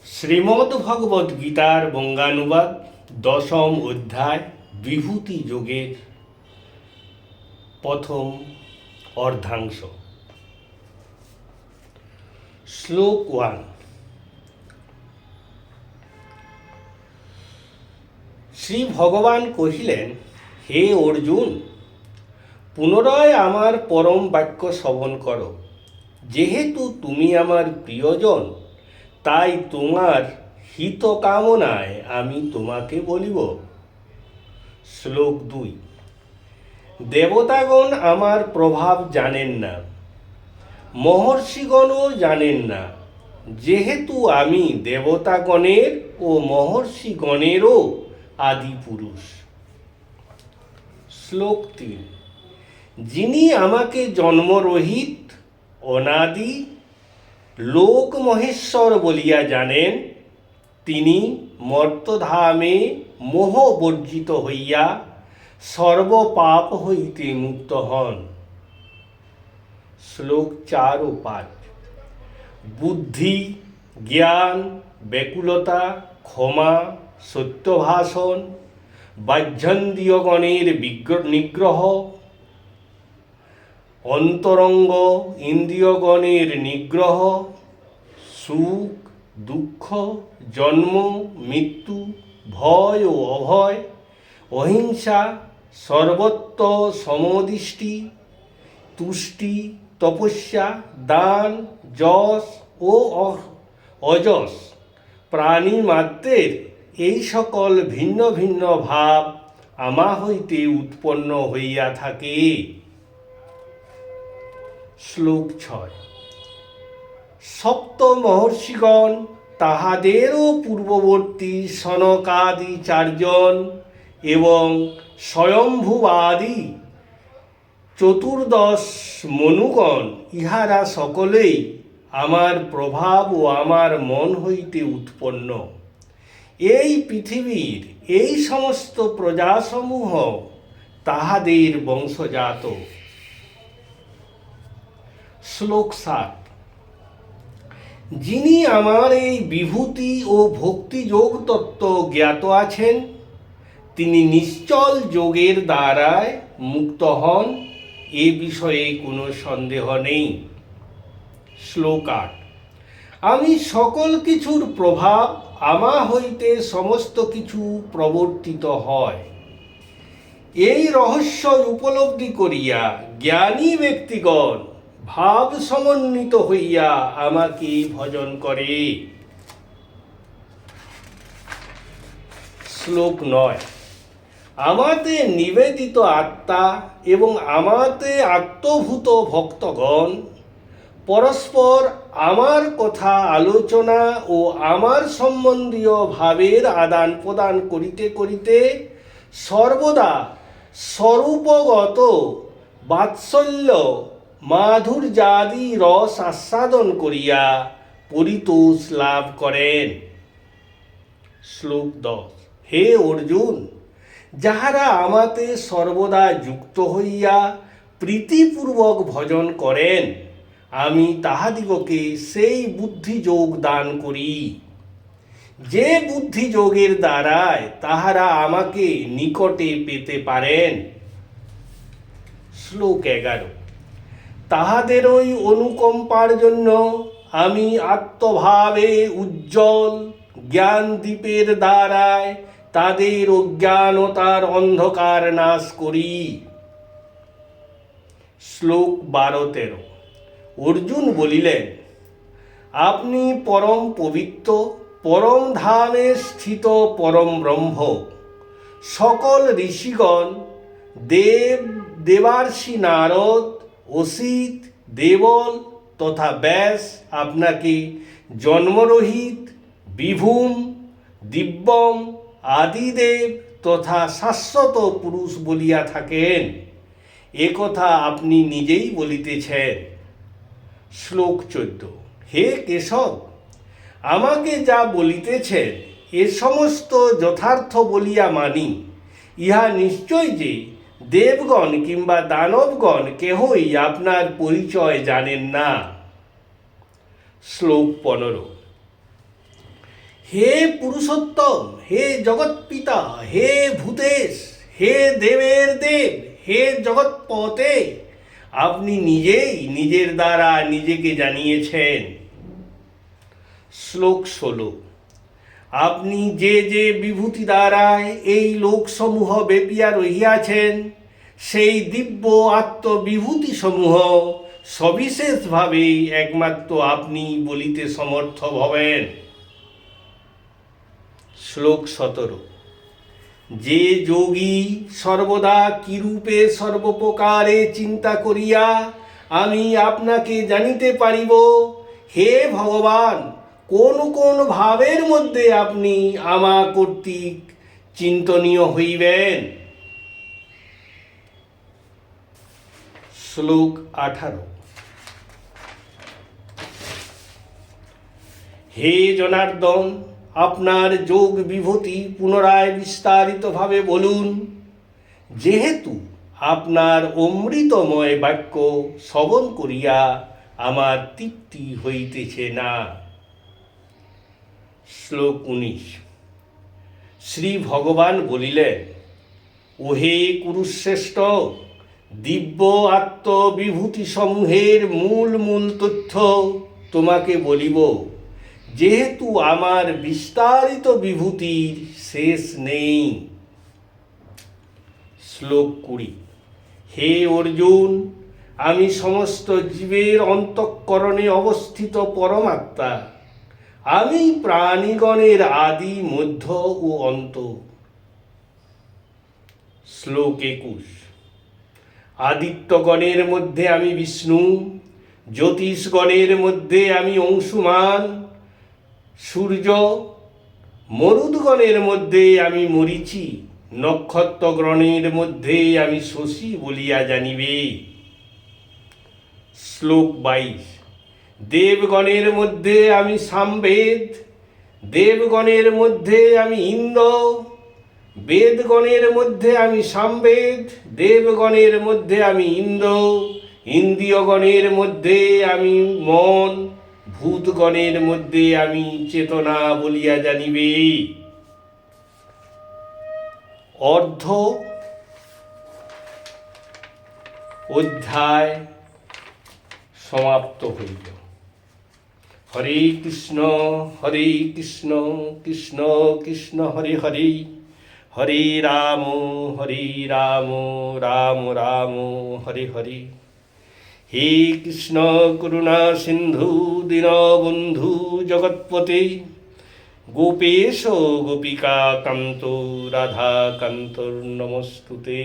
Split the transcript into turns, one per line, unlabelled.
শ্রীমদ্ ভগবদ গীতার বঙ্গানুবাদ দশম অধ্যায় বিভূতি যোগের প্রথম অর্ধাংশ। শ্লোক 1। শ্রী ভগবান কহিলেন, হে অর্জুন, পুনরায় আমার পরম বাক্য শ্রবণ করো। যেহেতু তুমি আমার প্রিয়জন, তাই তোমার হিত কামনায় আমি তোমাকে বলিব। শ্লোক 2। দেবতাগণ আমার প্রভাব জানেন না, মহর্ষিগণও জানেন না, যেহেতু আমি দেবতাগণের ও মহর্ষিগণেরও আদি পুরুষ। শ্লোক 3। যিনি আমাকে জন্মরহিত, অনাদি, লোক মহেশ্বর বলিয়া জানেন, তিনি মর্তধামে মোহবর্জিত হইয়া সর্বপাপ হইতে মুক্ত হন। শ্লোক 4 ও 5। বুদ্ধি, জ্ঞান, ব্যাকুলতা, ক্ষমা, সত্যভাষণ, বাহ্যেন্দ্রিয়গণের নিগ্রহ, অন্তরঙ্গ ইন্দ্রিয়গণের নিগ্রহ, সুখ দুঃখ, জন্ম মৃত্যু, ভয় ও অভয়, অহিংসা, সর্বত্র সমদৃষ্টি, তুষ্টি, তপস্যা, দান, যশ ও অযশ, প্রাণীমাত্রের এই সকল ভিন্ন ভিন্ন ভাব আমা হইতে উৎপন্ন হইয়া থাকে। শ্লোক 6। সপ্ত মহর্ষিগণ, তাহাদেরও পূর্ববর্তী সনকাদি 4 জন এবং স্বয়ম্ভুবাদী 14 মনুগণ, ইহারা সকলেই আমার প্রভাব ও আমার মন হইতে উৎপন্ন। এই পৃথিবীর এই সমস্ত প্রজাসমূহ তাহাদের বংশজাত। শ্লোক 7। যিনি আমার এই বিভূতি ও ভক্তিযোগ তত্ত্ব জ্ঞাত আছেন, তিনি নিশ্চল যোগের দ্বারায় মুক্ত হন, এ বিষয়ে কোনো সন্দেহ নেই। শ্লোক 8। আমি সকল কিছুর প্রভাব, আমা হইতে সমস্ত কিছু প্রবর্তিত হয়, এই রহস্য উপলব্ধি করিয়া জ্ঞানী ব্যক্তিগণ ভাব সমন্বিত হইয়া আমাকে ভজন করে। শ্লোক 9। আমাতে নিবেদিত আত্মা এবং আমাতে আত্মভূত ভক্তগণ পরস্পর আমার কথা আলোচনা ও আমার সম্বন্ধীয় ভাবের আদান প্রদান করিতে করিতে সর্বদা স্বরূপগত বাৎসল্য মাধুর্যাদি রস আস্বাদন করিয়া পরিতোষ লাভ করেন। শ্লোক 10। হে অর্জুন, যাহারা আমাতে সর্বদা যুক্ত হইয়া প্রীতিপূর্বক ভজন করেন, আমি তাহাদিগকে সেই বুদ্ধিযোগ দান করি, যে বুদ্ধিযোগের দ্বারায় তাহারা আমাকে নিকটে পেতে পারেন। শ্লোক 11। তাহাদেরই অনুকম্পার জন্য আমি আত্মভাবে উজ্জ্বল জ্ঞানদীপের দ্বারায় তাদের অজ্ঞানতার অন্ধকার নাশ করি। শ্লোক 12-13। অর্জুন বলিলেন, আপনি পরম পবিত্র, পরম ধামে স্থিত পরম ব্রহ্ম। সকল ঋষিগণ, দেবার্ষি নারদ, অসিত, দেবল তথা ব্যাস আপনাকে জন্মরহিত, বিভূম, দিব্যম, আদিদেব তথা শাশ্বত পুরুষ বলিয়া থাকেন, এ কথা আপনি নিজেই বলিতেছেন। শ্লোক 14। হে কেশব, আমাকে যা বলিতেছেন এ সমস্ত যথার্থ বলিয়া মানি। ইহা নিশ্চয় যে দেবগণ কিংবা দানবগণ কেহই আপনার পরিচয় জানেন না। শ্লোক 15। হে পুরুষোত্তম, হে জগৎপিতা, হে ভূতেশ, হে দেবের দেব, হে জগৎপতে, আপনি নিজেই নিজের দ্বারা নিজেকে জানিয়েছেন। শ্লোক 16। আপনি যে যে বিভূতি দ্বারায় এই লোকসমূহ ব্যাপিয়া রহিয়াছেন, সেই দিব্য আত্মবিভূতি সমূহ সবিশেষভাবেই একমাত্র আপনি বলিতে সমর্থ হবেন। শ্লোক 17। যে যোগী সর্বদা কিরূপে সর্বপ্রকারে চিন্তা করিয়া আমি আপনাকে জানিতে পারিব, হে ভগবান, কোন কোন ভাবের মধ্যে আপনি আমা কর্তৃক চিন্তনীয় হইবেন। শ্লোক 18। হে জনার্দন, আপনার যোগ বিভূতি পুনরায় বিস্তারিতভাবে বলুন, যেহেতু আপনার অমৃতময় বাক্য শ্রবণ করিয়া আমার তৃপ্তি হইতেছে না। শ্লোক 19। শ্রী ভগবান বলিলেন, ওহে কুরুশ্রেষ্ঠ, দিব্য আত্মবিভূতি সমূহের মূল মূল তথ্য তোমাকে বলিব, যেহেতু আমার বিস্তারিত বিভূতির শেষ নেই। শ্লোক 20। হে অর্জুন, আমি সমস্ত জীবের অন্তঃকরণে অবস্থিত পরমাত্মা, আমি প্রাণীগণের আদি মধ্য ও অন্ত। শ্লোক 21। আদিত্যগণের মধ্যে আমি বিষ্ণু, জ্যোতিষগণের মধ্যে আমি অংশুমান সূর্য, মরুদ্গণের মধ্যে আমি মরীচি, নক্ষত্রগণের মধ্যে আমি শশী বলিয়া জানিবে। শ্লোক 22। দেবগণের মধ্যে আমি সামবেদ, দেবগণের মধ্যে আমি ইন্দ্র, বেদগণের মধ্যে আমি সামবেদ, দেবগণের মধ্যে আমি ইন্দ্র, ইন্দ্রিয়গণের মধ্যে আমি মন, ভূতগণের মধ্যে আমি চেতনা বলিয়া জানিবে। অর্ধ অধ্যায় সমাপ্ত হইল। হরে কৃষ্ণ কৃষ্ণ কৃষ্ণ হরে হরে, হরে রাম রাম রাম হরে হরে। হে কৃষ্ণ করুণা সিন্ধু দীনবন্ধু জগৎপতে, গোপেশ গোপিকা কান্ত রাধা কান্ত নমস্তুতে।